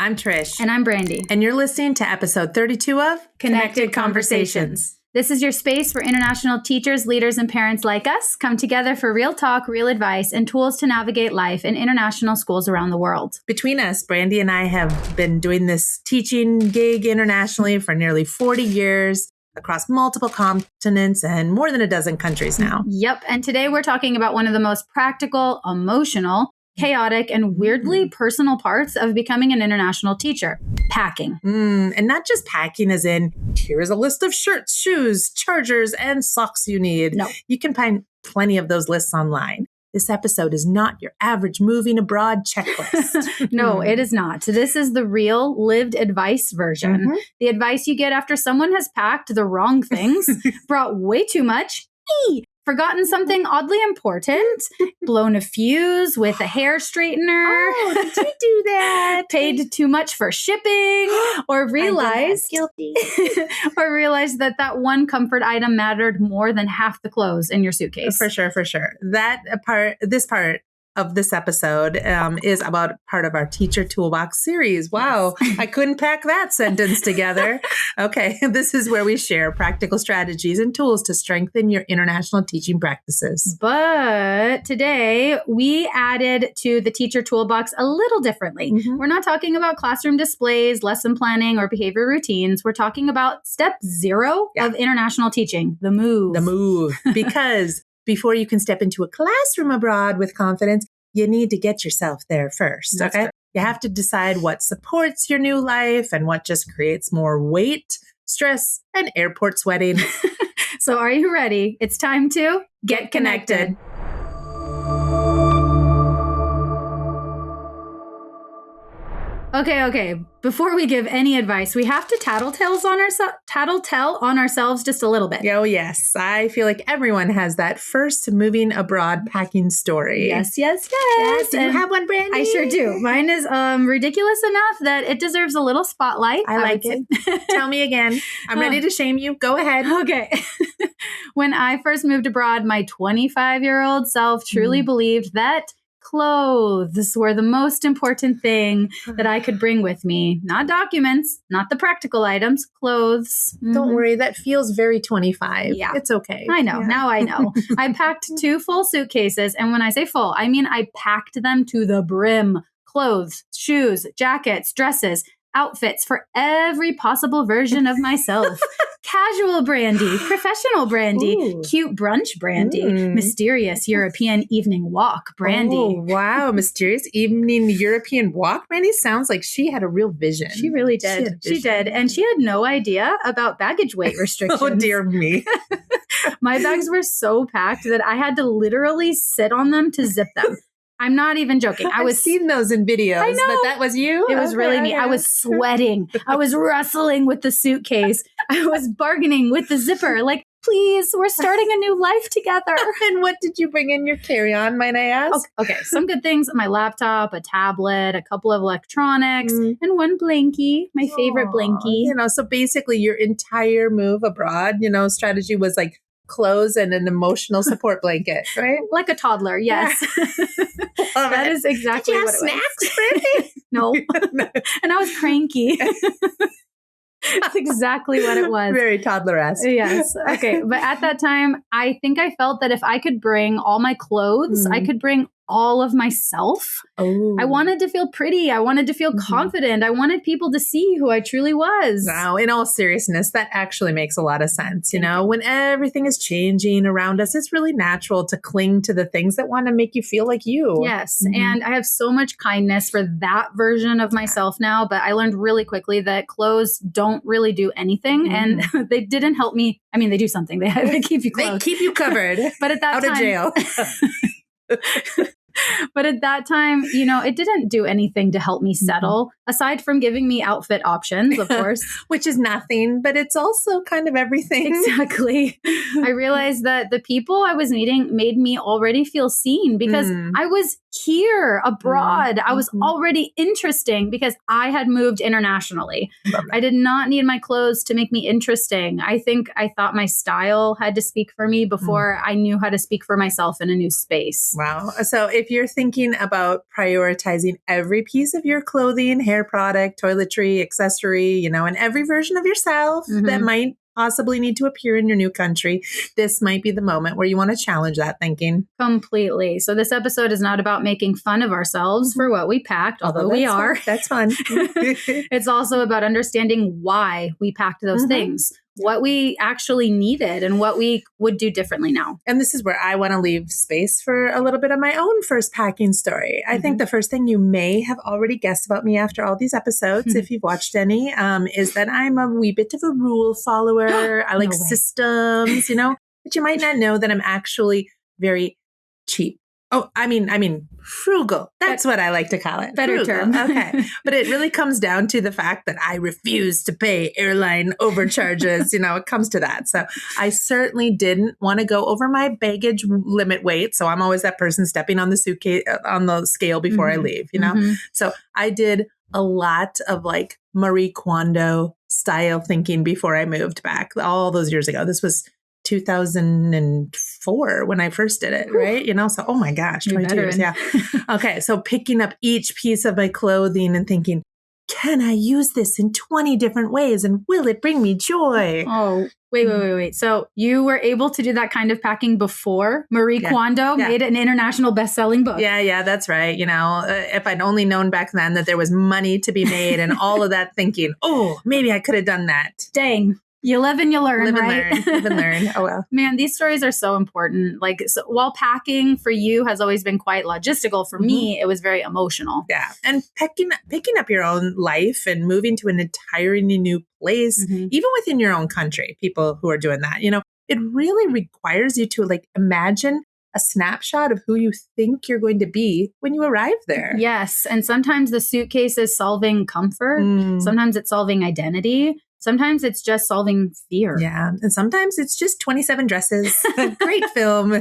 I'm Trish. And I'm Brandi. And you're listening to episode 32 of Connected Conversations. This is your space where international teachers, leaders, and parents like us come together for real talk, real advice, and tools to navigate life in international schools around the world. Between us, Brandi and I have been doing this teaching gig internationally for nearly 40 years across multiple continents and more than a dozen countries now. Yep. And today we're talking about one of the most practical, emotional, chaotic, and weirdly personal parts of becoming an international teacher: packing. And not just packing as in, here's a list of shirts, shoes, chargers, and socks you need. No. You can find plenty of those lists online. This episode is not your average moving abroad checklist. No, it is not. This is the real lived advice version. The advice you get after someone has packed the wrong things, brought way too much, forgotten something oddly important, blown a fuse with a hair straightener. Oh, did you do that? Paid too much for shipping, or realized guilty. or realized that one comfort item mattered more than half the clothes in your suitcase. For sure. This part of this episode is about part of our Teacher Toolbox series. Wow, yes. I couldn't pack that sentence together. Okay, this is where we share practical strategies and tools to strengthen your international teaching practices. But today we added to the Teacher Toolbox a little differently. We're not talking about classroom displays, lesson planning, or behavior routines. We're talking about step 0 of international teaching, the move. The move. Because before you can step into a classroom abroad with confidence, you need to get yourself there first. That's okay. Right. You have to decide what supports your new life and what just creates more weight, stress, and airport sweating. So are you ready? It's time to get connected. Okay. Before we give any advice, we have to tattletale on ourselves just a little bit. Oh, yes. I feel like everyone has that first moving abroad packing story. Yes. Do you have one, Brandi? I sure do. Mine is ridiculous enough that it deserves a little spotlight. I like it. Tell me again. I'm ready to shame you. Go ahead. Okay. When I first moved abroad, my 25-year-old self truly believed that clothes were the most important thing that I could bring with me. Not documents, not the practical items, clothes. Don't worry, that feels very 25. Yeah. It's okay. I know. Yeah. Now I know. I packed 2 full suitcases. And when I say full, I mean I packed them to the brim. Clothes, shoes, jackets, dresses, outfits for every possible version of myself. Casual Brandi, professional Brandi, cute brunch Brandi, mysterious European evening walk Brandi. Oh, wow. Mysterious evening European walk Brandi sounds like she had a real vision. She really did. She did. And she had no idea about baggage weight restrictions. Oh, dear me. My bags were so packed that I had to literally sit on them to zip them. I'm not even joking. I've seen those in videos, I know. But that was you? It was really me. I was sweating. I was wrestling with the suitcase. I was bargaining with the zipper. Like, please, we're starting a new life together. And what did you bring in your carry-on, might I ask? Okay, some good things. My laptop, a tablet, a couple of electronics, and one blankie, my favorite blankie. So basically your entire move abroad, strategy was like clothes and an emotional support blanket, right? Like a toddler, yes. Yeah. That is exactly what it was. Did you have snacks, Brandi? No. And I was cranky. That's exactly what it was. Very toddler-esque. Yes. Okay. But at that time, I think I felt that if I could bring all my clothes, I could bring all of myself. Oh. I wanted to feel pretty. I wanted to feel confident. I wanted people to see who I truly was. Wow. In all seriousness, that actually makes a lot of sense. When everything is changing around us, it's really natural to cling to the things that want to make you feel like you. Yes. And I have so much kindness for that version of myself now, but I learned really quickly that clothes don't really do anything. And they didn't help me. I mean, they do something. They keep you clothed. They keep you covered. But at that out time, of jail. But at that time, it didn't do anything to help me settle, aside from giving me outfit options, of course. Which is nothing, but it's also kind of everything. Exactly. I realized that the people I was meeting made me already feel seen because I was here abroad. I was already interesting because I had moved internationally. I did not need my clothes to make me interesting. I thought my style had to speak for me before I knew how to speak for myself in a new space. Wow. So if you're thinking about prioritizing every piece of your clothing, hair product, toiletry, accessory, and every version of yourself that might possibly need to appear in your new country, this might be the moment where you want to challenge that thinking. Completely. So this episode is not about making fun of ourselves for what we packed, although we are. That's fun. It's also about understanding why we packed those things, what we actually needed and what we would do differently now. And this is where I want to leave space for a little bit of my own first packing story. I think the first thing you may have already guessed about me after all these episodes, if you've watched any, is that I'm a wee bit of a rule follower. I like systems, but you might not know that I'm actually very cheap. Oh, I mean, frugal. That's what I like to call it. Better frugal. term. Okay. But it really comes down to the fact that I refuse to pay airline overcharges. It comes to that. So I certainly didn't want to go over my baggage limit weight. So I'm always that person stepping on the suitcase, on the scale before I leave, So I did a lot of like Marie Kondo style thinking before I moved back all those years ago. This was 2004 when I first did it, right? So, oh my gosh, 22 years. Yeah. Okay. So picking up each piece of my clothing and thinking, can I use this in 20 different ways? And will it bring me joy? Oh, wait. So you were able to do that kind of packing before Marie Kondo made an international best-selling book. Yeah, that's right. If I'd only known back then that there was money to be made and all of that thinking, oh, maybe I could have done that. Dang. You live and you learn, right? Live and learn. Oh, well. Man, these stories are so important. So while packing for you has always been quite logistical, for me, it was very emotional. Yeah. And picking up your own life and moving to an entirely new place, even within your own country, people who are doing that, it really requires you to imagine a snapshot of who you think you're going to be when you arrive there. Yes. And sometimes the suitcase is solving comfort. Sometimes it's solving identity. Sometimes it's just solving fear. Yeah. And sometimes it's just 27 dresses. Great film,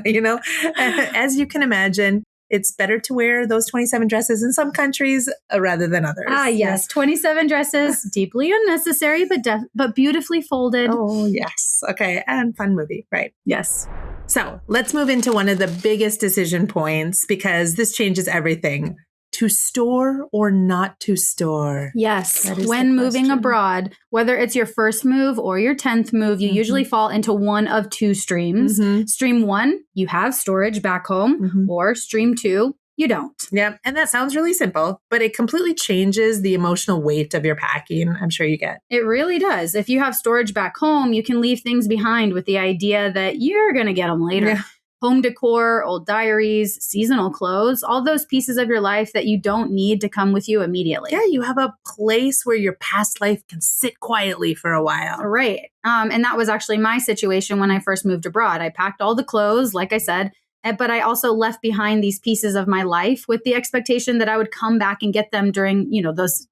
As you can imagine, it's better to wear those 27 dresses in some countries rather than others. Ah, yes. 27 dresses, deeply unnecessary, but beautifully folded. Oh, yes. Okay. And fun movie, right? Yes. So let's move into one of the biggest decision points because this changes everything. To store or not to store? Yes. When moving abroad, whether it's your first move or your 10th move, you usually fall into one of two streams. Stream 1, you have storage back home, or stream 2, you don't. Yeah. And that sounds really simple, but it completely changes the emotional weight of your packing. I'm sure you get. It really does. If you have storage back home, you can leave things behind with the idea that you're going to get them later. Yeah. Home decor, old diaries, seasonal clothes, all those pieces of your life that you don't need to come with you immediately. Yeah, you have a place where your past life can sit quietly for a while. Right. And that was actually my situation when I first moved abroad. I packed all the clothes, like I said, but I also left behind these pieces of my life with the expectation that I would come back and get them during, those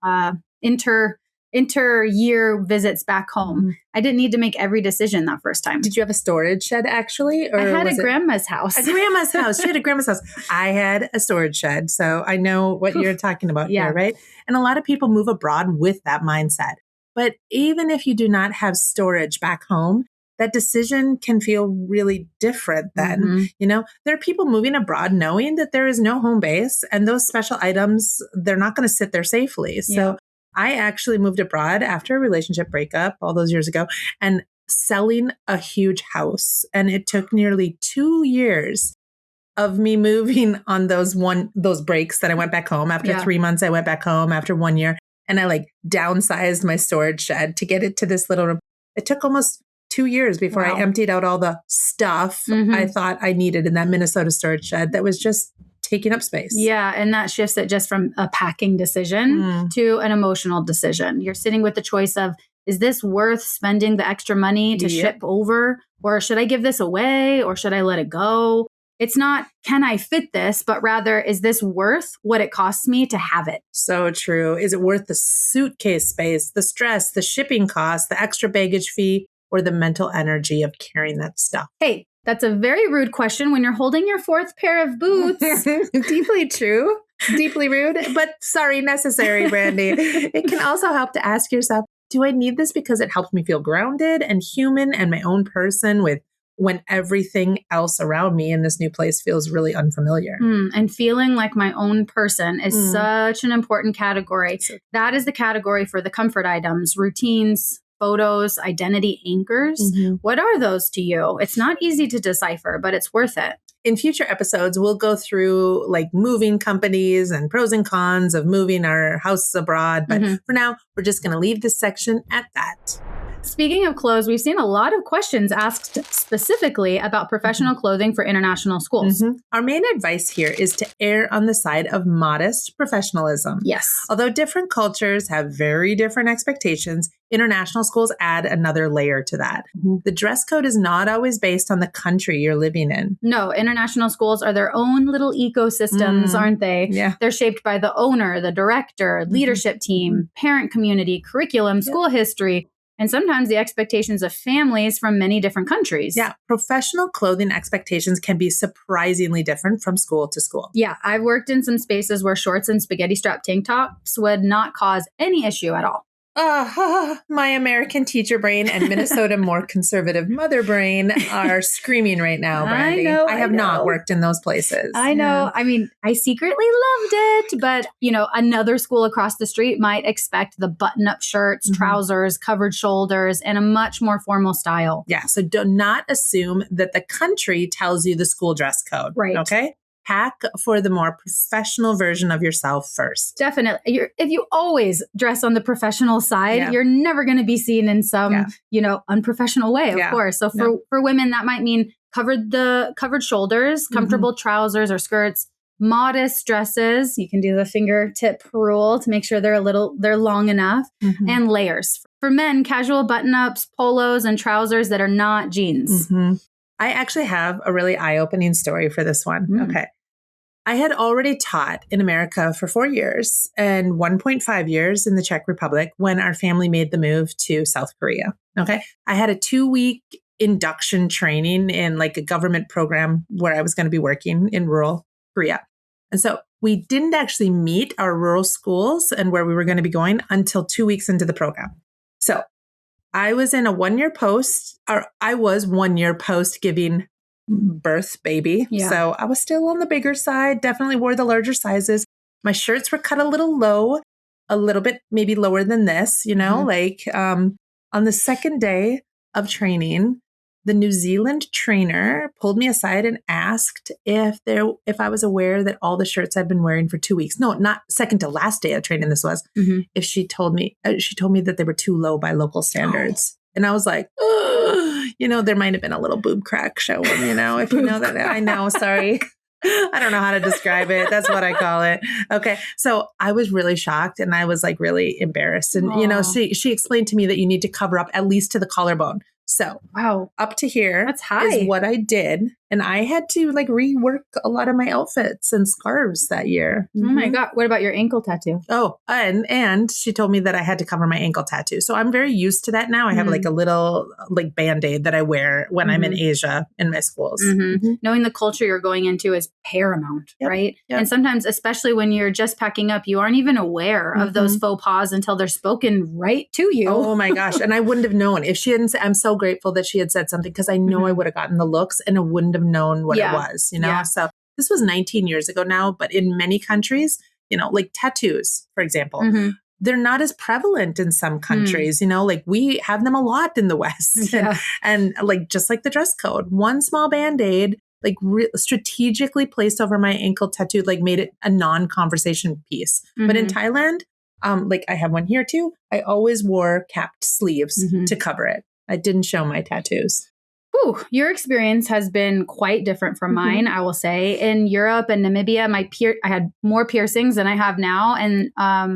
inter-year visits back home. I didn't need to make every decision that first time. Did you have a storage shed actually? Or I had a grandma's house. A grandma's house. She had a grandma's house. I had a storage shed. So I know what you're talking about here, right? And a lot of people move abroad with that mindset. But even if you do not have storage back home, that decision can feel really different then. There are people moving abroad knowing that there is no home base and those special items, they're not going to sit there safely. So I actually moved abroad after a relationship breakup all those years ago and selling a huge house. And it took nearly 2 years of me moving on those breaks that I went back home. After 3 months, I went back home. After 1 year. And I downsized my storage shed to get it to this little room. It took almost 2 years before I emptied out all the stuff I thought I needed in that Minnesota storage shed that was just taking up space. Yeah. And that shifts it just from a packing decision to an emotional decision. You're sitting with the choice of, is this worth spending the extra money to ship over? Or should I give this away? Or should I let it go? It's not, can I fit this? But rather, is this worth what it costs me to have it? So true. Is it worth the suitcase space, the stress, the shipping costs, the extra baggage fee, or the mental energy of carrying that stuff? Hey, that's a very rude question when you're holding your fourth pair of boots. Deeply true. Deeply rude, but sorry, necessary, Brandi. It can also help to ask yourself, do I need this because it helps me feel grounded and human and my own person with when everything else around me in this new place feels really unfamiliar. And feeling like my own person is such an important category. So- That is the category for the comfort items, routines, photos, identity anchors. What are those to you? It's not easy to decipher, but it's worth it. In future episodes, we'll go through like moving companies and pros and cons of moving our house abroad. But for now, we're just going to leave this section at that. Speaking of clothes, we've seen a lot of questions asked specifically about professional clothing for international schools. Our main advice here is to err on the side of modest professionalism. Yes. Although different cultures have very different expectations, international schools add another layer to that. The dress code is not always based on the country you're living in. No, international schools are their own little ecosystems, aren't they? Yeah. They're shaped by the owner, the director, leadership team, parent community, curriculum, school history, and sometimes the expectations of families from many different countries. Yeah, professional clothing expectations can be surprisingly different from school to school. Yeah, I've worked in some spaces where shorts and spaghetti strap tank tops would not cause any issue at all. My American teacher brain and Minnesota more conservative mother brain are screaming right now, Brandi. I have not worked in those places. I know. I mean, I secretly loved it, but another school across the street might expect the button-up shirts, trousers, covered shoulders, and a much more formal style. Yeah, so do not assume that the country tells you the school dress code. Right. Okay? Pack for the more professional version of yourself first. Definitely. If you always dress on the professional side, you're never going to be seen in some, unprofessional way, of course. So for women, that might mean covered shoulders, comfortable trousers or skirts, modest dresses. You can do the fingertip rule to make sure they're long enough, and layers. For men, casual button-ups, polos, and trousers that are not jeans. I actually have a really eye-opening story for this one. Okay. I had already taught in America for 4 years and 1.5 years in the Czech Republic when our family made the move to South Korea. Okay. I had a 2-week induction training in like a government program where I was going to be working in rural Korea. And so we didn't actually meet our rural schools and where we were going to be going until 2 weeks into the program. So I was in a 1-year post, or I was 1 year post giving birth baby. Yeah. So I was still on the bigger side, definitely wore the larger sizes. My shirts were cut a little low, a little bit maybe lower than this, on the second day of training, the New Zealand trainer pulled me aside and asked if I was aware that all the shirts I'd been wearing for 2 weeks, no, not second to last day of training, this was, if she told me that they were too low by local standards. And I was like, there might have been a little boob crack showing, if you know that. I know, sorry. I don't know how to describe it. That's what I call it. Okay. So I was really shocked and I was like really embarrassed. And, she explained to me that you need to cover up at least to the collarbone. So wow, up to here that's high. Is what I did. And I had to like rework a lot of my outfits and scarves that year. Oh my God. What about your ankle tattoo? Oh, and she told me that I had to cover my ankle tattoo. So I'm very used to that now. I have like a little like Band-Aid that I wear when I'm in Asia in my schools. Knowing the culture you're going into is paramount, right? Yep. And sometimes, especially when you're just packing up, you aren't even aware of those faux pas until they're spoken right to you. Oh my gosh. And I wouldn't have known if she hadn't. I'm so grateful that she had said something because I know I would have gotten the looks and I wouldn't have known what it was, So this was 19 years ago now, but in many countries, like tattoos, for example, they're not as prevalent in some countries, like we have them a lot in the West and like, just like the dress code, one small Band-Aid, like strategically placed over my ankle tattoo, like made it a non-conversation piece. But in Thailand, like I have one here too. I always wore capped sleeves to cover it. I didn't show my tattoos. Ooh, your experience has been quite different from mine, I will say. In Europe and Namibia, I had more piercings than I have now. And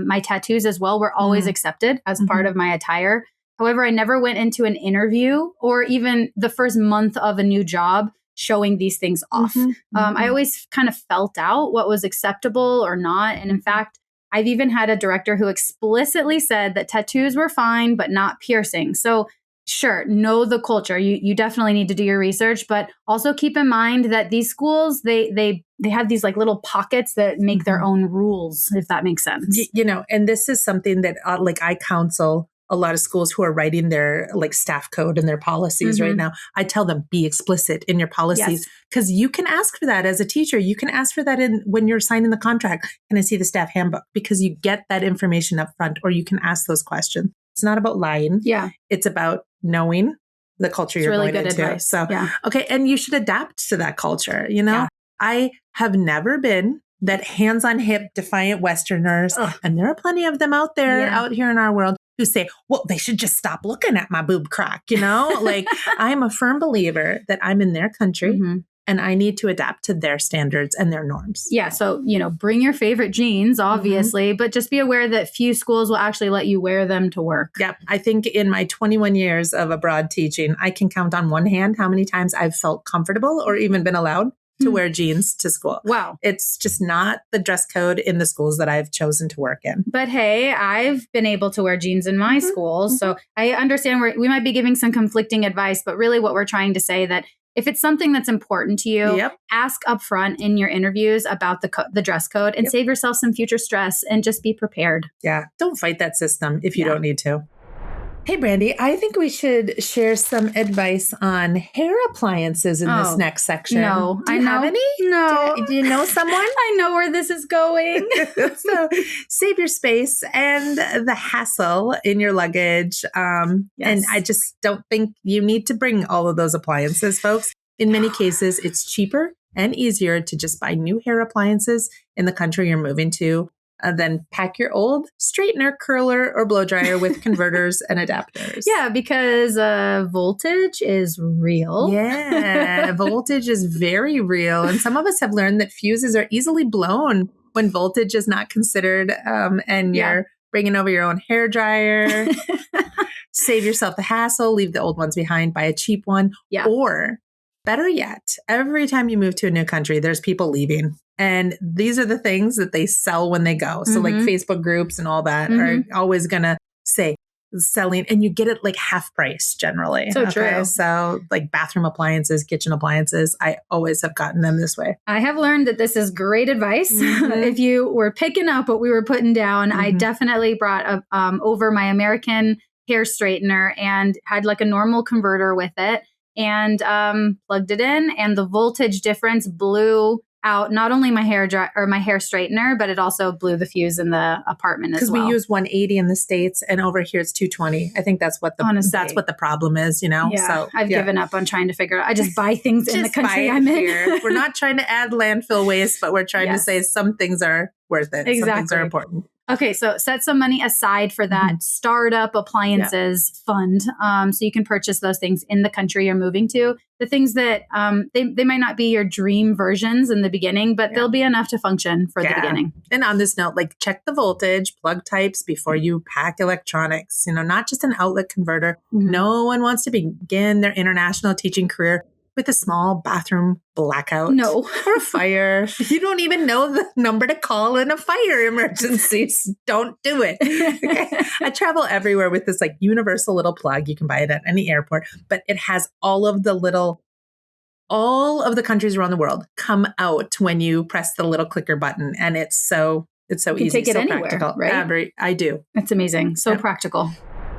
my tattoos as well were always accepted as part of my attire. However, I never went into an interview or even the first month of a new job showing these things off. I always kind of felt out what was acceptable or not. And in fact, I've even had a director who explicitly said that tattoos were fine, but not piercing. So sure, know the culture. You definitely need to do your research, but also keep in mind that these schools, they have these like little pockets that make their own rules, if that makes sense. And this is something that like I counsel a lot of schools who are writing their like staff code and their policies right now, I tell them, be explicit in your policies, because you can ask for that as a teacher. You can ask for that when you're signing the contract. Can I see the staff handbook? Because you get that information up front, or you can ask those questions. It's not about lying. Yeah. It's about knowing the culture you're really going good into. Advice. So, okay. And you should adapt to that culture. You know, I have never been that hands on hip, defiant Westerners. And there are plenty of them out there, out here in our world, who say, well, they should just stop looking at my boob crack. You know, like I'm a firm believer that I'm in their country and I need to adapt to their standards and their norms. Yeah. So, you know, bring your favorite jeans, obviously, but just be aware that few schools will actually let you wear them to work. Yep. I think in my 21 years of abroad teaching, I can count on one hand how many times I've felt comfortable or even been allowed to wear jeans to school. Wow. It's just not the dress code in the schools that I've chosen to work in. But hey, I've been able to wear jeans in my school. So I understand we might be giving some conflicting advice, but really what we're trying to say that if it's something that's important to you, ask upfront in your interviews about the dress code and save yourself some future stress and just be prepared. Yeah. Don't fight that system if you don't need to. Hey, Brandi, I think we should share some advice on hair appliances in this next section. No. Do you have any? No. Do you know someone? I know where this is going. So save your space and the hassle in your luggage. And I just don't think you need to bring all of those appliances, folks. In many cases, it's cheaper and easier to just buy new hair appliances in the country you're moving to. Then pack your old straightener, curler, or blow dryer with converters and adapters. Yeah, because voltage is real. Yeah, voltage is very real. And some of us have learned that fuses are easily blown when voltage is not considered. And you're bringing over your own hair dryer. Save yourself the hassle. Leave the old ones behind. Buy a cheap one. Yeah. Or better yet, every time you move to a new country, there's people leaving. And these are the things that they sell when they go. So like Facebook groups and all that are always going to say selling, and you get it like half price generally. So true. So like bathroom appliances, kitchen appliances, I always have gotten them this way. I have learned that this is great advice. If you were picking up what we were putting down, I definitely brought over my American hair straightener and had like a normal converter with it and plugged it in, and the voltage difference blew out not only my hair straightener, but it also blew the fuse in the apartment as well. Because we use 180 in the States, and over here it's 220. I think that's what the problem is, you know? Yeah, so I've given up on trying to figure it out. I just buy things in the country I'm in. We're not trying to add landfill waste, but we're trying to say some things are worth it. Some things are important. Okay, so set some money aside for that startup appliances fund, so you can purchase those things in the country you're moving to. The things that they might not be your dream versions in the beginning, but they'll be enough to function for the beginning. And on this note, like check the voltage, plug types before you pack electronics. You know, not just an outlet converter. No one wants to begin their international teaching career with a small bathroom blackout or a fire. You don't even know the number to call in a fire emergency. Don't do it. Okay? I travel everywhere with this like universal little plug. You can buy it at any airport, but it has all of the countries around the world come out when you press the little clicker button. And it's so easy. Take it anywhere, practical. Right? I do. It's amazing. So practical.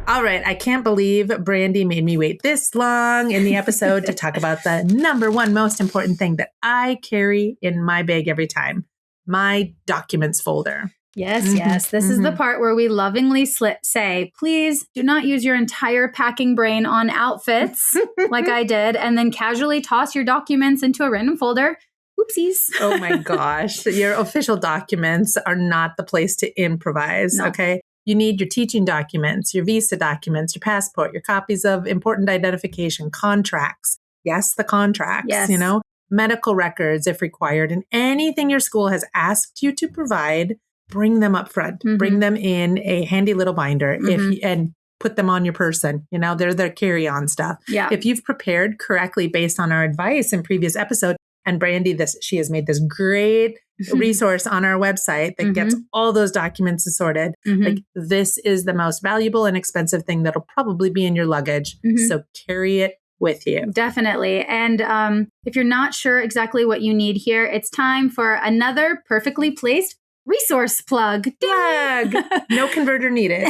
All right. I can't believe Brandi made me wait this long in the episode to talk about the number one most important thing that I carry in my bag every time, my documents folder. Yes, yes. This is the part where we lovingly say, please do not use your entire packing brain on outfits like I did, and then casually toss your documents into a random folder. Oopsies. Oh my gosh. Your official documents are not the place to improvise. No. Okay. You need your teaching documents, your visa documents, your passport, your copies of important identification, contracts. Yes, the contracts, you know, medical records if required, and anything your school has asked you to provide, bring them up front. Bring them in a handy little binder and put them on your person. You know, they're their carry-on stuff. Yeah. If you've prepared correctly based on our advice in previous episode, and Brandi, she has made this great resource on our website that gets all those documents sorted. Like this is the most valuable and expensive thing that'll probably be in your luggage. So carry it with you. Definitely. And if you're not sure exactly what you need here, it's time for another perfectly placed resource plug. No converter needed.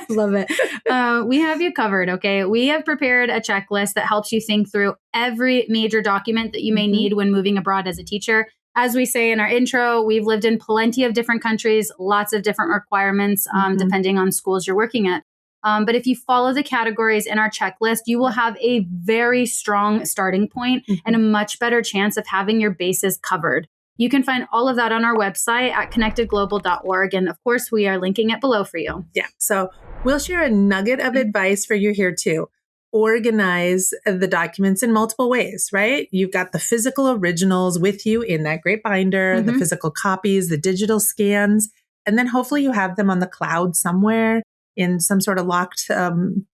Love it. We have you covered, okay? We have prepared a checklist that helps you think through every major document that you may need when moving abroad as a teacher. As we say in our intro, we've lived in plenty of different countries, lots of different requirements, depending on schools you're working at. But if you follow the categories in our checklist, you will have a very strong starting point and a much better chance of having your bases covered. You can find all of that on our website at connectedglobal.org. And of course, we are linking it below for you. Yeah. So we'll share a nugget of advice for you here too. Organize the documents in multiple ways, right? You've got the physical originals with you in that great binder, the physical copies, the digital scans, and then hopefully you have them on the cloud somewhere in some sort of locked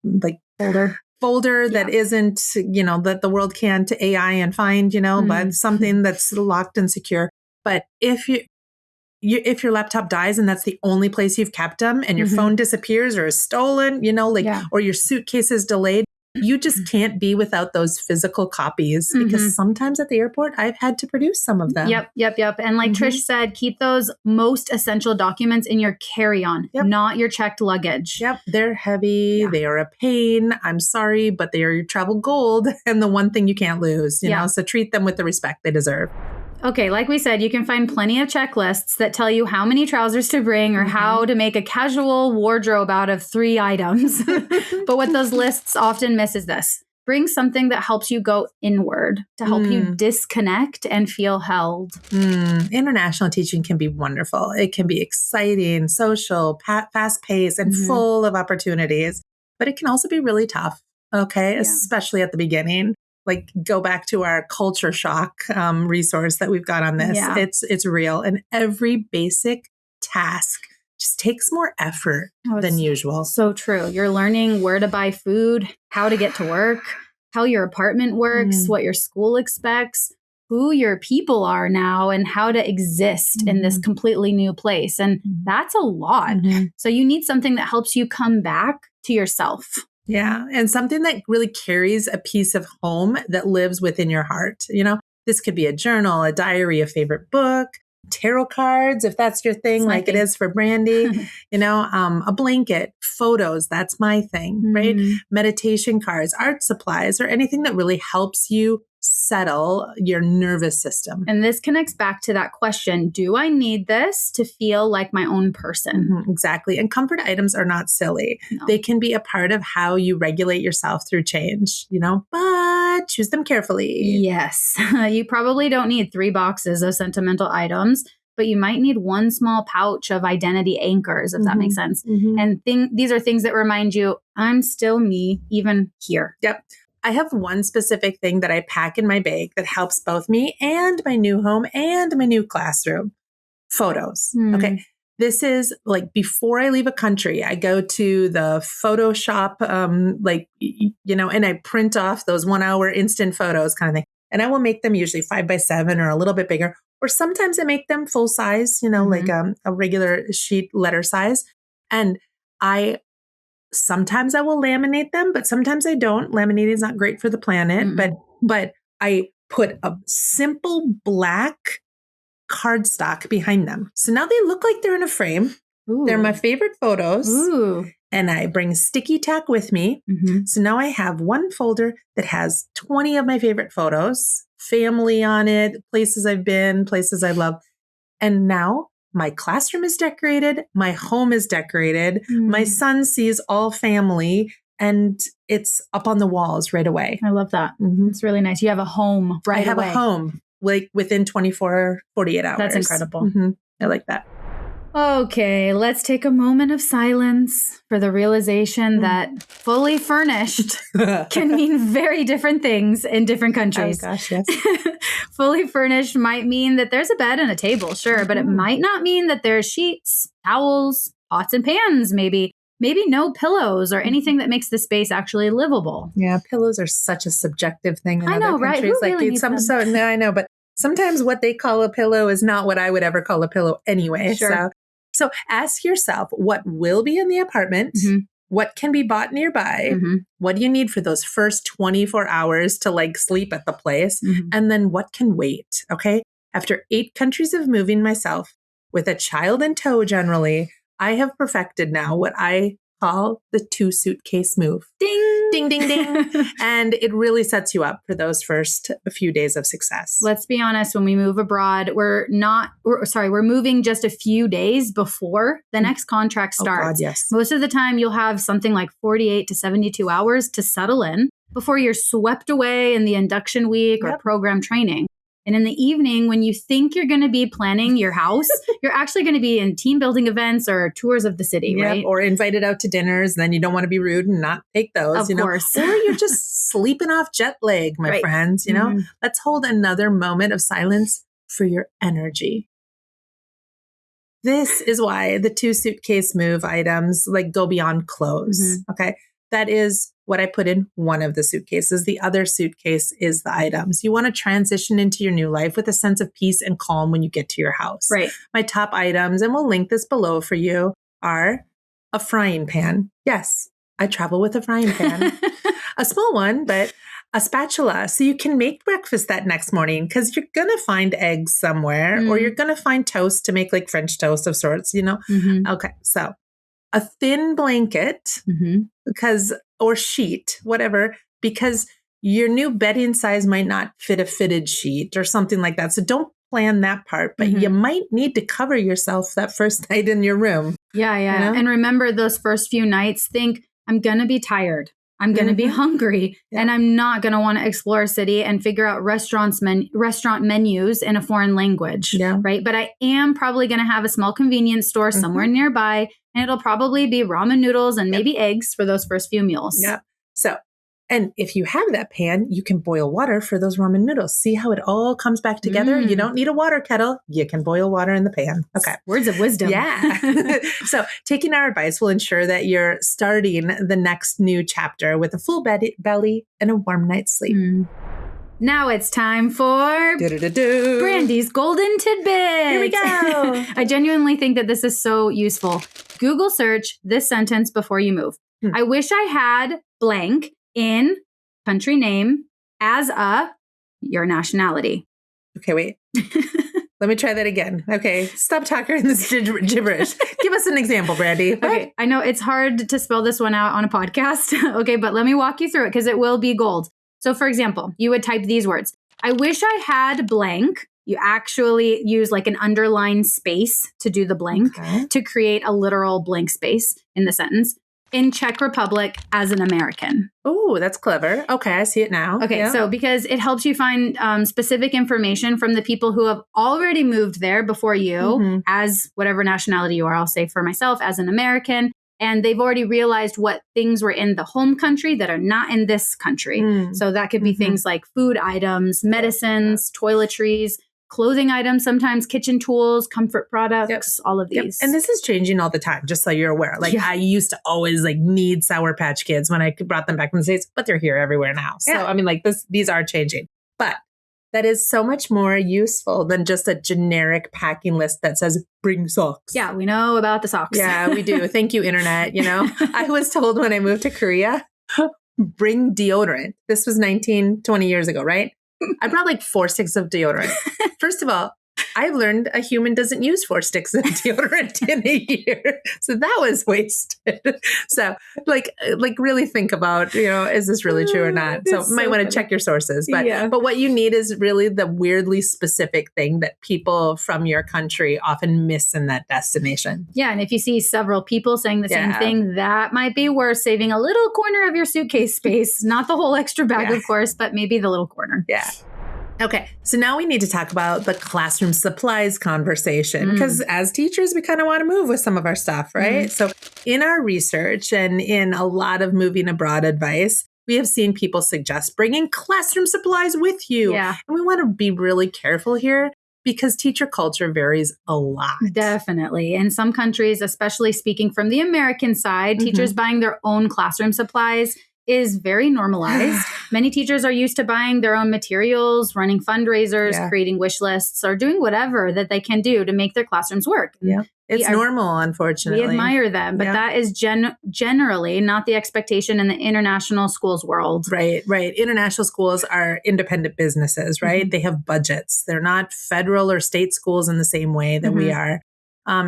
like folder that isn't, that the world can't AI and find, but something that's locked and secure. But if your laptop dies and that's the only place you've kept them and your phone disappears or is stolen, or your suitcase is delayed, you just can't be without those physical copies because sometimes at the airport, I've had to produce some of them. Yep. And like Trish said, keep those most essential documents in your carry-on, not your checked luggage. Yep. They're heavy. Yeah. They are a pain. I'm sorry, but they are your travel gold and the one thing you can't lose, so treat them with the respect they deserve. Okay, like we said, you can find plenty of checklists that tell you how many trousers to bring or how to make a casual wardrobe out of 3 items. But what those lists often miss is this. Bring something that helps you go inward, to help you disconnect and feel held. International teaching can be wonderful. It can be exciting, social, fast-paced, and full of opportunities. But it can also be really tough, okay, especially at the beginning. Like go back to our culture shock resource that we've got on this. Yeah. It's real. And every basic task just takes more effort than usual. So true. You're learning where to buy food, how to get to work, how your apartment works, what your school expects, who your people are now, and how to exist in this completely new place. And that's a lot. So you need something that helps you come back to yourself. Yeah. And something that really carries a piece of home that lives within your heart. This could be a journal, a diary, a favorite book, tarot cards, if that's your thing, like it is for Brandi, a blanket, photos. That's my thing, right? Meditation cards, art supplies, or anything that really helps you settle your nervous system. And this connects back to that question, do I need this to feel like my own person? Exactly. And comfort items are not silly. No. They can be a part of how you regulate yourself through change, but choose them carefully. Yes. You probably don't need 3 boxes of sentimental items, but you might need 1 small pouch of identity anchors, if that makes sense. And these are things that remind you, I'm still me, even here. Yep. I have one specific thing that I pack in my bag that helps both me and my new home and my new classroom. Photos. Okay. This is like before I leave a country, I go to the Photoshop, and I print off those 1-hour instant photos kind of thing. And I will make them usually 5x7 or a little bit bigger. Or sometimes I make them full size, like a regular sheet letter size. And sometimes I will laminate them, but sometimes I don't. Laminating is not great for the planet, but I put a simple black cardstock behind them. So now they look like they're in a frame. Ooh. They're my favorite photos. Ooh. And I bring sticky tack with me. So now I have one folder that has 20 of my favorite photos, family on it, places I've been, places I love. And now my classroom is decorated. My home is decorated. My son sees all family and it's up on the walls right away. I love that. It's really nice. You have a home right away. I have a home like within 24, 48 hours. That's incredible. I like that. Okay, let's take a moment of silence for the realization that fully furnished can mean very different things in different countries. Oh gosh, yes. Fully furnished might mean that there's a bed and a table, sure, but it might not mean that there's sheets, towels, pots and pans, maybe no pillows or anything that makes the space actually livable. Yeah, pillows are such a subjective thing in I know, other right? countries. Who really needs them? No, I know, but sometimes what they call a pillow is not what I would ever call a pillow anyway. Sure. So ask yourself what will be in the apartment, what can be bought nearby, what do you need for those first 24 hours to sleep at the place, and then what can wait, okay? After 8 countries of moving myself, with a child in tow generally, I have perfected now what I call the 2-suitcase move. Ding! Ding, ding, ding. And it really sets you up for those first few days of success. Let's be honest, when we move abroad, we're moving just a few days before the next contract starts. Oh God, yes. Most of the time, you'll have something like 48 to 72 hours to settle in before you're swept away in the induction week or program training. And in the evening, when you think you're going to be planning your house, you're actually going to be in team building events or tours of the city, right? Or invited out to dinners. Then you don't want to be rude and not take those, Of course. Or you're just sleeping off jet lag, my friends, Let's hold another moment of silence for your energy. This is why the 2-suitcase move items go beyond clothes. Okay. That is what I put in one of the suitcases. The other suitcase is the items. You want to transition into your new life with a sense of peace and calm when you get to your house. Right. My top items, and we'll link this below for you, are a frying pan. Yes, I travel with a frying pan. A small one, but a spatula. So you can make breakfast that next morning because you're going to find eggs somewhere or you're going to find toast to make French toast of sorts, Okay, so a thin blanket or sheet, whatever, because your new bedding size might not fit a fitted sheet or something like that. So don't plan that part, but you might need to cover yourself that first night in your room. Yeah. And remember those first few nights, think, I'm going to be tired. I'm going to be hungry and I'm not going to want to explore a city and figure out restaurant menus in a foreign language, right? But I am probably going to have a small convenience store somewhere nearby, and it'll probably be ramen noodles and maybe eggs for those first few meals. Yeah. So, and if you have that pan, you can boil water for those ramen noodles. See how it all comes back together? You don't need a water kettle. You can boil water in the pan. Okay. Words of wisdom. Yeah. So taking our advice will ensure that you're starting the next new chapter with a full belly and a warm night's sleep. Now it's time for Brandi's Golden Tidbits. Here we go. I genuinely think that this is so useful. Google search this sentence before you move. I wish I had blank in country name as your nationality. Okay, wait. Let me try that again. Okay, stop talking this gibberish. Give us an example, Brandi. Okay, I know it's hard to spell this one out on a podcast. Okay, but let me walk you through it because it will be gold. So for example, you would type these words. I wish I had blank. You actually use an underline space to do the blank to create a literal blank space in the sentence. In Czech Republic as an American. Oh, that's clever. Okay, I see it now. Okay, so because it helps you find specific information from the people who have already moved there before you as whatever nationality you are. I'll say for myself as an American. And they've already realized what things were in the home country that are not in this country. So that could be things like food items, medicines, toiletries, clothing items, sometimes kitchen tools, comfort products, all of these. And this is changing all the time, just so you're aware. I used to always need Sour Patch Kids when I brought them back from the States, but they're here everywhere now. So, I mean, these are changing. But that is so much more useful than just a generic packing list that says, bring socks. Yeah, we know about the socks. Yeah, we do. Thank you, Internet. I was told when I moved to Korea, bring deodorant. This was 20 years ago, right? I brought 4 sticks of deodorant. First of all, I've learned a human doesn't use 4 sticks of deodorant in a year. So that was wasted. So really think about, is this really true or not? So might want to check your sources. But what you need is really the weirdly specific thing that people from your country often miss in that destination. Yeah. And if you see several people saying the same thing, that might be worth saving a little corner of your suitcase space. Not the whole extra bag, of course, but maybe the little corner. Yeah. Okay, so now we need to talk about the classroom supplies conversation because as teachers, we kind of want to move with some of our stuff, right? So in our research and in a lot of moving abroad advice, we have seen people suggest bringing classroom supplies with you. Yeah. And we want to be really careful here because teacher culture varies a lot. Definitely. In some countries, especially speaking from the American side, teachers buying their own classroom supplies is very normalized. Many teachers are used to buying their own materials, running fundraisers, creating wish lists, or doing whatever that they can do to make their classrooms work. Yeah. It's normal, unfortunately. We admire them, but that is generally not the expectation in the international schools world. Right. International schools are independent businesses, right? They have budgets. They're not federal or state schools in the same way that we are.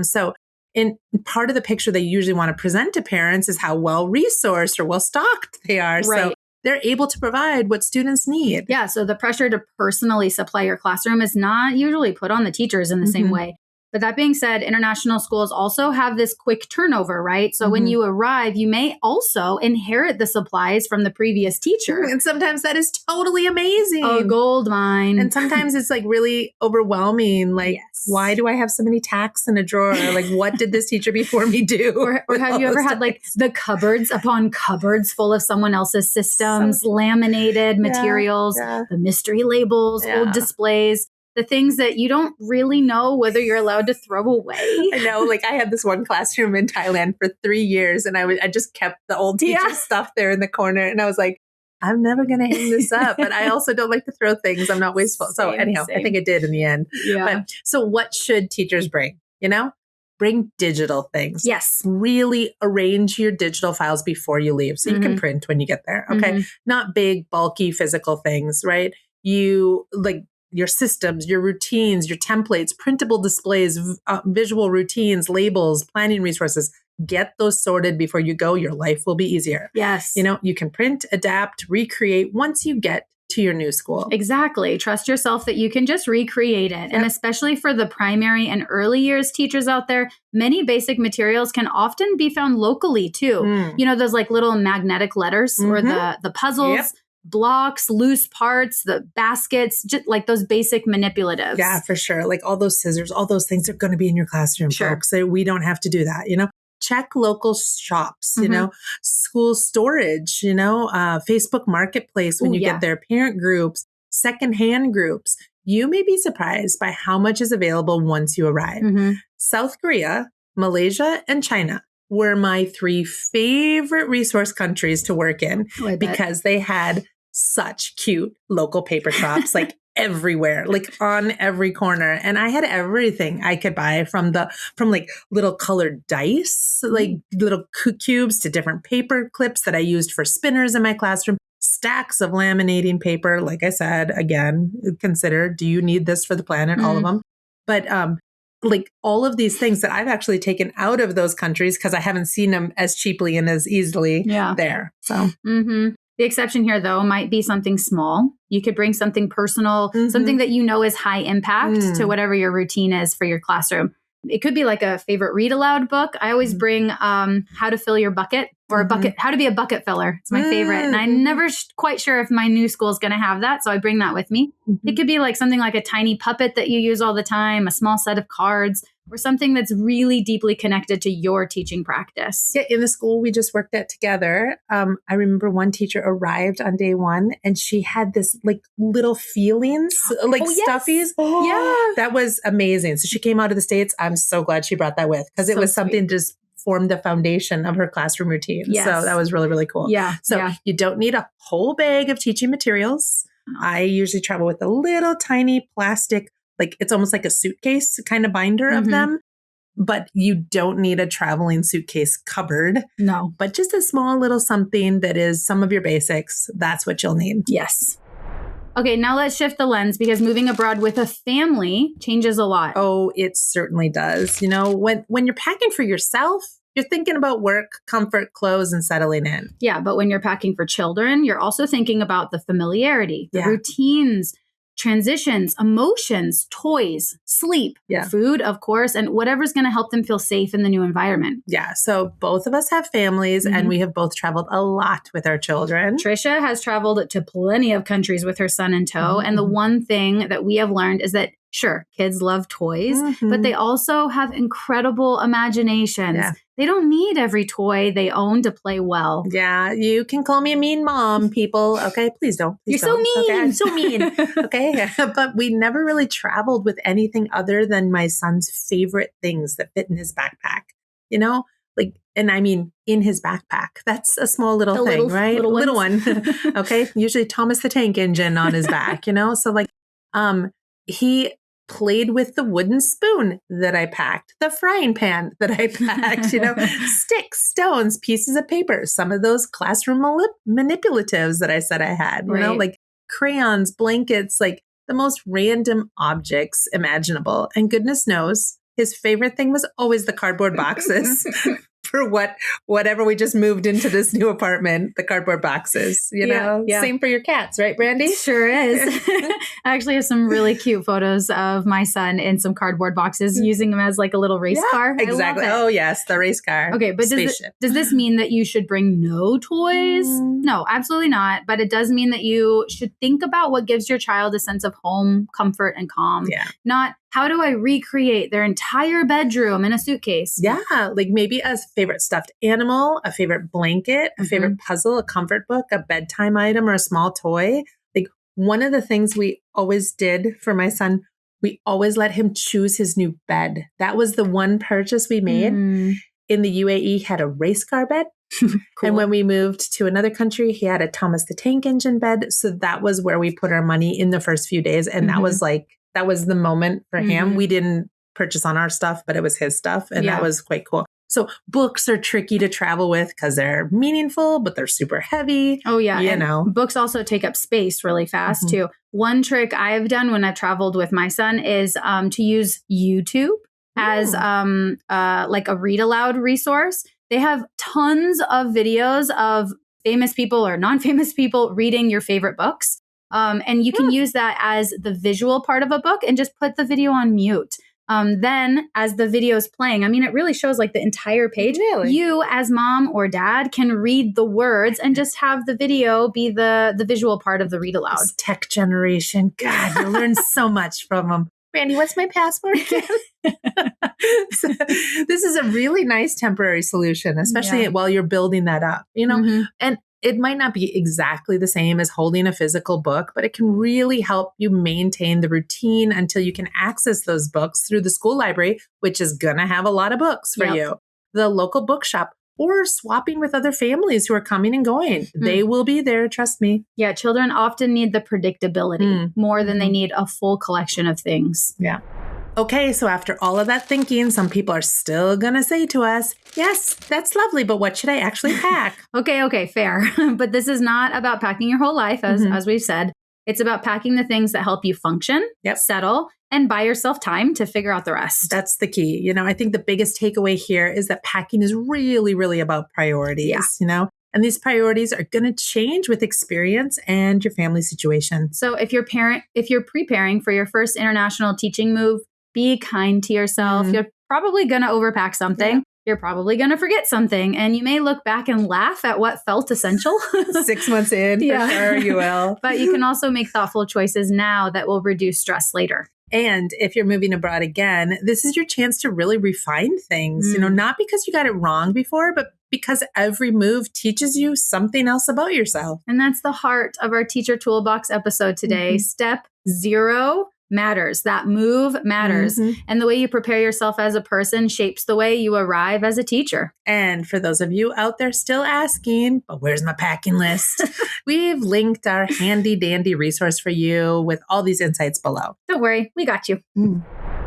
So And part of the picture they usually want to present to parents is how well resourced or well stocked they are. Right. So they're able to provide what students need. Yeah. So the pressure to personally supply your classroom is not usually put on the teachers in the same way. But that being said, international schools also have this quick turnover, right? So when you arrive, you may also inherit the supplies from the previous teacher. And sometimes that is totally amazing. A gold mine. And sometimes it's like really overwhelming. Like, why do I have so many tacks in a drawer? Like, what did this teacher before me do? Or have you ever had like the cupboards upon cupboards full of someone else's systems, laminated materials, the mystery labels, old displays? The things that you don't really know whether you're allowed to throw away. I know, like I had this one classroom in Thailand for 3 years and I just kept the old teacher stuff there in the corner. And I was like, I'm never going to hang this up. But I also don't like to throw things. I'm not wasteful. So anyhow, I think it did in the end. Yeah. But, so what should teachers bring? Bring digital things. Yes. Really arrange your digital files before you leave so you can print when you get there. Okay. Not big, bulky physical things, right? You like your systems, your routines, your templates, printable displays, visual routines, labels, planning resources. Get those sorted before you go. Your life will be easier. Yes. You can print, adapt, recreate once you get to your new school. Exactly. Trust yourself that you can just recreate it. And especially for the primary and early years teachers out there, many basic materials can often be found locally too. Those like little magnetic letters or the puzzles. Blocks, loose parts, the baskets, just like those basic manipulatives. Yeah, for sure. Like all those scissors, all those things are going to be in your classroom, folks. So we don't have to do that, Check local shops, school storage, Facebook Marketplace when you get there, parent groups, secondhand groups. You may be surprised by how much is available once you arrive. South Korea, Malaysia, and China were my 3 favorite resource countries to work in because they had such cute local paper shops, like everywhere, like on every corner. And I had everything I could buy from like little colored dice, like little cubes to different paper clips that I used for spinners in my classroom, stacks of laminating paper. Like I said, again, consider, do you need this for the planet? All of them. But, like all of these things that I've actually taken out of those countries because I haven't seen them as cheaply and as easily there. So, The exception here, though, might be something small. You could bring something personal, something that is high impact to whatever your routine is for your classroom. It could be like a favorite read aloud book. I always bring How to Fill Your Bucket or a bucket, How to Be a Bucket Filler. It's my favorite. And I'm never quite sure if my new school is going to have that. So I bring that with me. It could be like something like a tiny puppet that you use all the time, a small set of cards, or something that's really deeply connected to your teaching practice. Yeah, in the school we just worked at together, I remember one teacher arrived on day 1 and she had this like little feelings, like stuffies. That was amazing. So she came out of the States. I'm so glad she brought that with because it was something just formed the foundation of her classroom routine. So that was really, really cool. So you don't need a whole bag of teaching materials. I usually travel with a little tiny plastic, like it's almost like a suitcase kind of binder of them. But you don't need a traveling suitcase cupboard. No. But just a small little something that is some of your basics. That's what you'll need. Yes. Okay, now let's shift the lens because moving abroad with a family changes a lot. Oh, it certainly does. When you're packing for yourself, you're thinking about work, comfort, clothes, and settling in. Yeah, but when you're packing for children, you're also thinking about the familiarity, the routines, transitions, emotions, toys, sleep, food, of course, and whatever's going to help them feel safe in the new environment. Yeah. So both of us have families and we have both traveled a lot with our children. Trisha has traveled to plenty of countries with her son in tow. And the one thing that we have learned is that, sure, kids love toys, but they also have incredible imaginations. Yeah. They don't need every toy they own to play well. Yeah, you can call me a mean mom, people. Okay, please don't. Please You're don't. so mean. Okay, I'm so mean. Okay, but we never really traveled with anything other than my son's favorite things that fit in his backpack. And I mean, in his backpack. That's a small little thing, right? Little one. Okay, usually Thomas the Tank Engine on his back. So he played with the wooden spoon that I packed, the frying pan that I packed, sticks, stones, pieces of paper, some of those classroom manipulatives that I said I had, like crayons, blankets, like the most random objects imaginable. And goodness knows, his favorite thing was always the cardboard boxes. For whatever we just moved into this new apartment, the cardboard boxes, you know, same for your cats, right, Brandi? Sure is. I actually have some really cute photos of my son in some cardboard boxes using them as like a little race car. Exactly. Oh yes. The race car. Okay. But does this mean that you should bring no toys? No, absolutely not. But it does mean that you should think about what gives your child a sense of home, comfort, and calm. Yeah. Not how do I recreate their entire bedroom in a suitcase? Yeah. Like maybe a favorite stuffed animal, a favorite blanket, a favorite puzzle, a comfort book, a bedtime item, or a small toy. Like one of the things we always did for my son, we always let him choose his new bed. That was the one purchase we made. In the UAE, he had a race car bed. Cool. And when we moved to another country, he had a Thomas the Tank Engine bed. So that was where we put our money in the first few days. And that was the moment for him. We didn't purchase on our stuff, but it was his stuff. And that was quite cool. So books are tricky to travel with because they're meaningful, but they're super heavy. Oh, yeah. You know, books also take up space really fast, too. One trick I've done when I've traveled with my son is to use YouTube as like a read aloud resource. They have tons of videos of famous people or non-famous people reading your favorite books. And you can use that as the visual part of a book and just put the video on mute. Then as the video is playing, I mean, it really shows like the entire page. Really? You as mom or dad can read the words and just have the video be the visual part of the read aloud. This tech generation. God, you learn so much from them. Brandi, what's my password again? So, this is a really nice temporary solution, especially while you're building that up, you know, and it might not be exactly the same as holding a physical book, but it can really help you maintain the routine until you can access those books through the school library, which is going to have a lot of books for you, the local bookshop, or swapping with other families who are coming and going. They will be there. Trust me. Yeah. Children often need the predictability more than they need a full collection of things. Yeah. Okay, so after all of that thinking, some people are still going to say to us, yes, that's lovely, but what should I actually pack? Okay, fair. But this is not about packing your whole life, as we've said. It's about packing the things that help you function, settle, and buy yourself time to figure out the rest. That's the key. You know, I think the biggest takeaway here is that packing is really, really about priorities, you know? And these priorities are going to change with experience and your family situation. So if you're preparing for your first international teaching move, be kind to yourself. You're probably going to overpack something. You're probably going to forget something. And you may look back and laugh at what felt essential. 6 months in, for sure you will. But you can also make thoughtful choices now that will reduce stress later. And if you're moving abroad again, this is your chance to really refine things, you know, not because you got it wrong before, but because every move teaches you something else about yourself. And that's the heart of our Teacher Toolbox episode today. Step 0 matters. That move matters. And the way you prepare yourself as a person shapes the way you arrive as a teacher. And for those of you out there still asking, but where's my packing list? We've linked our handy dandy resource for you with all these insights below. Don't worry, we got you.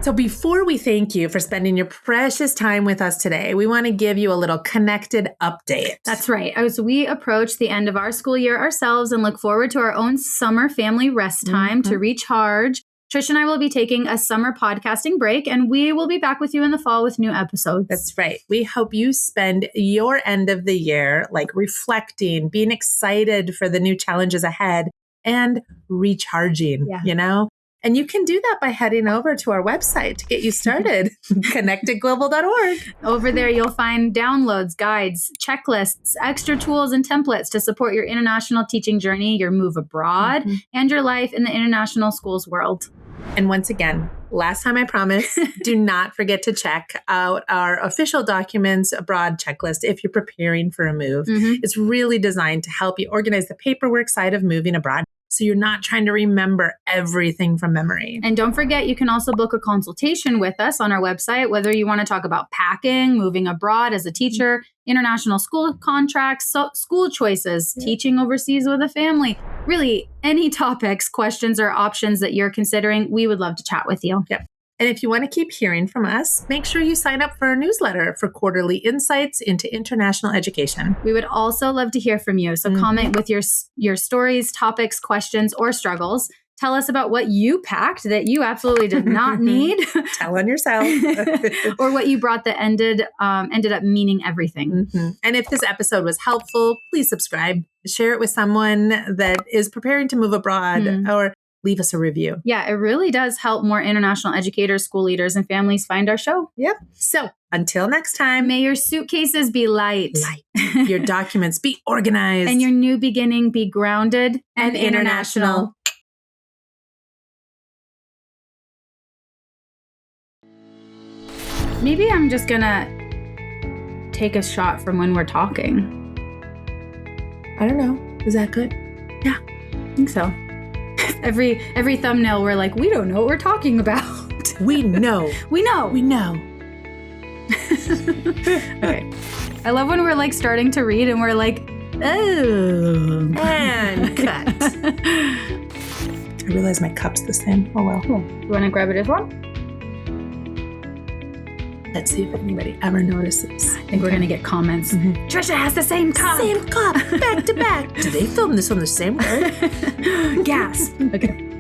So before we thank you for spending your precious time with us today, we want to give you a little connected update. That's right. As we approach the end of our school year ourselves and look forward to our own summer family rest time to recharge, Trisha and I will be taking a summer podcasting break, and we will be back with you in the fall with new episodes. That's right. We hope you spend your end of the year like reflecting, being excited for the new challenges ahead, and recharging, you know? And you can do that by heading over to our website to get you started, connectedglobal.org. Over there, you'll find downloads, guides, checklists, extra tools, and templates to support your international teaching journey, your move abroad, and your life in the international schools world. And once again, last time I promise, do not forget to check out our official documents abroad checklist if you're preparing for a move. It's really designed to help you organize the paperwork side of moving abroad, so you're not trying to remember everything from memory. And don't forget, you can also book a consultation with us on our website, whether you want to talk about packing, moving abroad as a teacher, international school contracts, school choices, teaching overseas with a family. Really, any topics, questions, or options that you're considering, we would love to chat with you. And if you want to keep hearing from us, make sure you sign up for our newsletter for quarterly insights into international education. We would also love to hear from you. So comment with your stories, topics, questions, or struggles. Tell us about what you packed that you absolutely did not need. Tell on yourself. Or what you brought that ended up meaning everything. Mm-hmm. And if this episode was helpful, please subscribe. Share it with someone that is preparing to move abroad or leave us a review. Yeah, it really does help more international educators, school leaders, and families find our show. Yep. So until next time, may your suitcases be light. Your documents be organized. And your new beginning be grounded and international. Maybe I'm just gonna take a shot from when we're talking. I don't know. Is that good? Yeah, I think so. Every thumbnail, we're like, we don't know what we're talking about. We know. We know. We know. Okay. I love when we're like starting to read and we're like, oh. And cut. I realize my cup's the same. Oh, well. Cool. You want to grab it as well? Let's see if anybody ever notices. I think we're going to get comments. Trisha has the same cup. Same cup, back to back. Do they film this on the same day? Gas. Okay.